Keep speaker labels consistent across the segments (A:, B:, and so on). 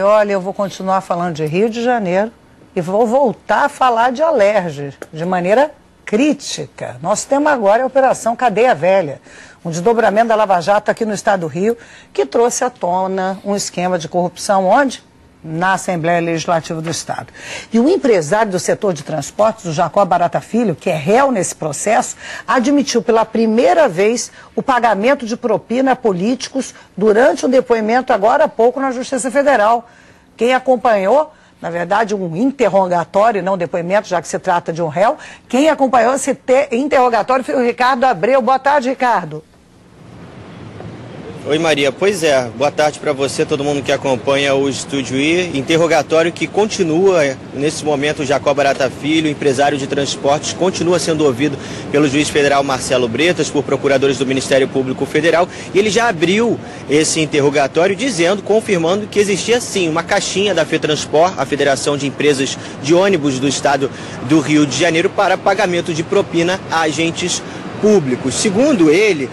A: Olha, eu vou continuar falando de Rio de Janeiro e vou voltar a falar de Alerj, de maneira crítica. Nosso tema agora é a Operação Cadeia Velha, um desdobramento da Lava Jato aqui no estado do Rio, que trouxe à tona um esquema de corrupção onde? Na Assembleia Legislativa do Estado. E o empresário do setor de transportes, o Jacó Barata Filho, que é réu nesse processo, admitiu pela primeira vez o pagamento de propina a políticos durante um depoimento agora há pouco na Justiça Federal. Quem acompanhou, na verdade, um interrogatório, não depoimento, já que se trata de um réu, quem acompanhou esse interrogatório foi o Ricardo Abreu. Boa tarde, Ricardo.
B: Oi, Maria. Pois é, boa tarde para você, todo mundo que acompanha o Estúdio I. Interrogatório que continua, nesse momento, o Jacó Barata Filho, empresário de transportes, continua sendo ouvido pelo juiz federal Marcelo Bretas, por procuradores do Ministério Público Federal. E ele já abriu esse interrogatório dizendo, confirmando que existia sim uma caixinha da FETransport, a Federação de Empresas de Ônibus do Estado do Rio de Janeiro, para pagamento de propina a agentes públicos. Segundo ele,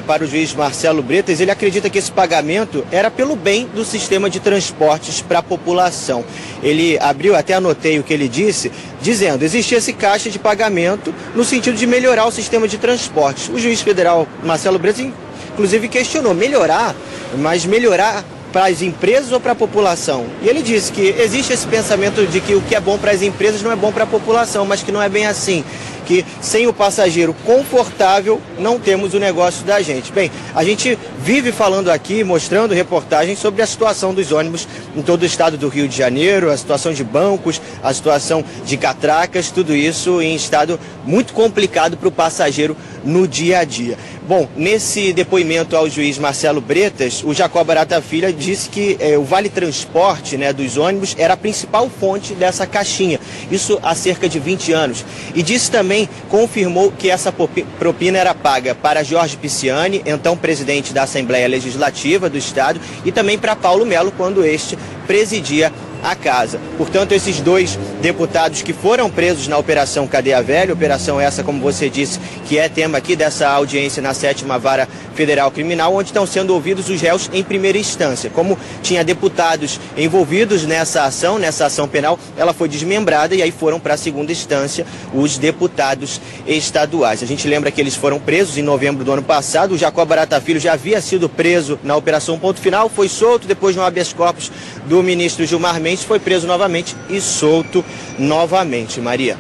B: para o juiz Marcelo Bretas, ele acredita que esse pagamento era pelo bem do sistema de transportes para a população. Ele abriu, até anotei o que ele disse, dizendo, existia esse caixa de pagamento no sentido de melhorar o sistema de transportes. O juiz federal Marcelo Bretas, inclusive, questionou, melhorar, mas melhorar para as empresas ou para a população? E ele disse que existe esse pensamento de que o que é bom para as empresas não é bom para a população, mas que não é bem assim, que sem o passageiro confortável não temos o negócio da gente. Bem, a gente vive falando aqui, mostrando reportagens sobre a situação dos ônibus em todo o estado do Rio de Janeiro, a situação de bancos, a situação de catracas, tudo isso em estado muito complicado para o passageiro no dia a dia. Bom, nesse depoimento ao juiz Marcelo Bretas, o Jacó Barata Filho disse que o Vale Transporte, né, dos ônibus era a principal fonte dessa caixinha, isso há cerca de 20 anos. E disse também, confirmou que essa propina era paga para Jorge Pisciani, então presidente da Assembleia Legislativa do Estado, e também para Paulo Melo, quando este presidia a casa. Portanto, esses dois deputados que foram presos na Operação Cadeia Velha, operação essa, como você disse, que é tema aqui dessa audiência na 7ª Vara Federal Criminal, onde estão sendo ouvidos os réus em primeira instância. Como tinha deputados envolvidos nessa ação penal, ela foi desmembrada e aí foram para a segunda instância os deputados estaduais. A gente lembra que eles foram presos em novembro do ano passado, o Jacó Barata Filho já havia sido preso na Operação Ponto Final, foi solto, depois no habeas corpus do ministro Gilmar Mendes, foi preso novamente e solto novamente. Maria.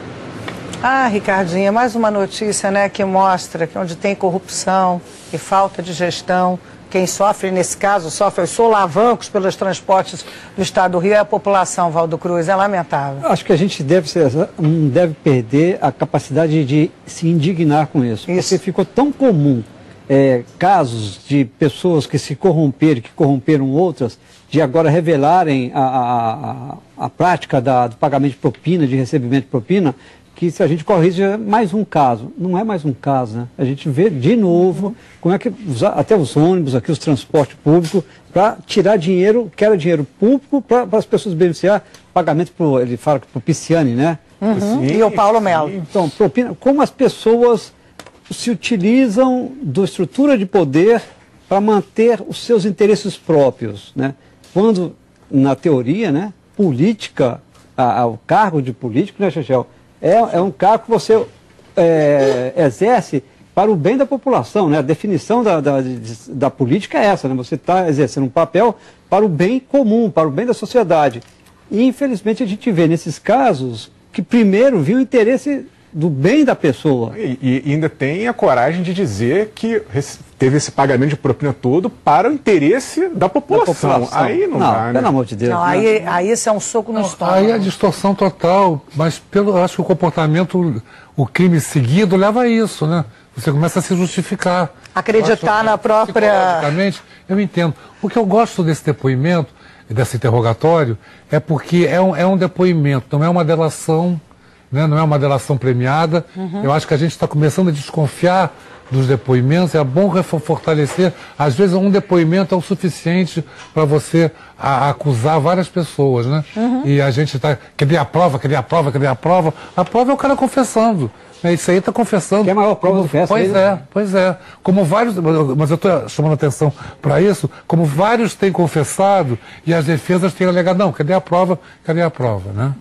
A: Ah, Ricardinha, mais uma notícia, né, que mostra que onde tem corrupção e falta de gestão, quem sofre, nesse caso, sofre os solavancos pelos transportes do estado do Rio é a população, Valdo Cruz. É lamentável.
C: Acho que a gente não deve perder a capacidade de se indignar com isso. Porque ficou tão comum casos de pessoas que se corromperam, que corromperam outras, de agora revelarem a prática do pagamento de propina, de recebimento de propina, que se a gente corrige é mais um caso. Não é mais um caso, né? A gente vê de novo como é que até os ônibus, aqui os transportes públicos, para tirar dinheiro, que era dinheiro público, para as pessoas beneficiar, pagamento, ele fala para o Pisciani, né?
A: Sim, e o Paulo Melo.
C: Então, propina, como as pessoas se utilizam da estrutura de poder para manter os seus interesses próprios, né? Quando, na teoria, né, política, o cargo de político, né, Chechel, é um cargo que você exerce para o bem da população, né? A definição da política é essa, né? Você está exercendo um papel para o bem comum, para o bem da sociedade. E, infelizmente, a gente vê nesses casos que primeiro viu o interesse do bem da pessoa.
D: E ainda tem a coragem de dizer que teve esse pagamento de propina todo para o interesse da população. Aí não dá, né?
C: Pelo amor de Deus.
A: Não, aí isso é um soco no estômago.
E: Aí é distorção total, mas acho que o comportamento, o crime seguido leva a isso, né? Você começa a se justificar.
A: Acreditar na própria...
E: Psicologicamente, eu entendo. O que eu gosto desse depoimento, desse interrogatório, é porque é um depoimento, não é uma delação, né? Não é uma delação premiada. Eu acho que a gente está começando a desconfiar dos depoimentos, é bom fortalecer. Às vezes um depoimento é o suficiente para você acusar várias pessoas, né? E a gente está, cadê a prova, cadê a prova, cadê a prova? A prova é o cara confessando. Isso aí está confessando.
C: Que é a maior prova do festa.
E: Pois é. Como vários, mas eu estou chamando atenção para isso, como vários têm confessado e as defesas têm alegado, não, cadê a prova, né?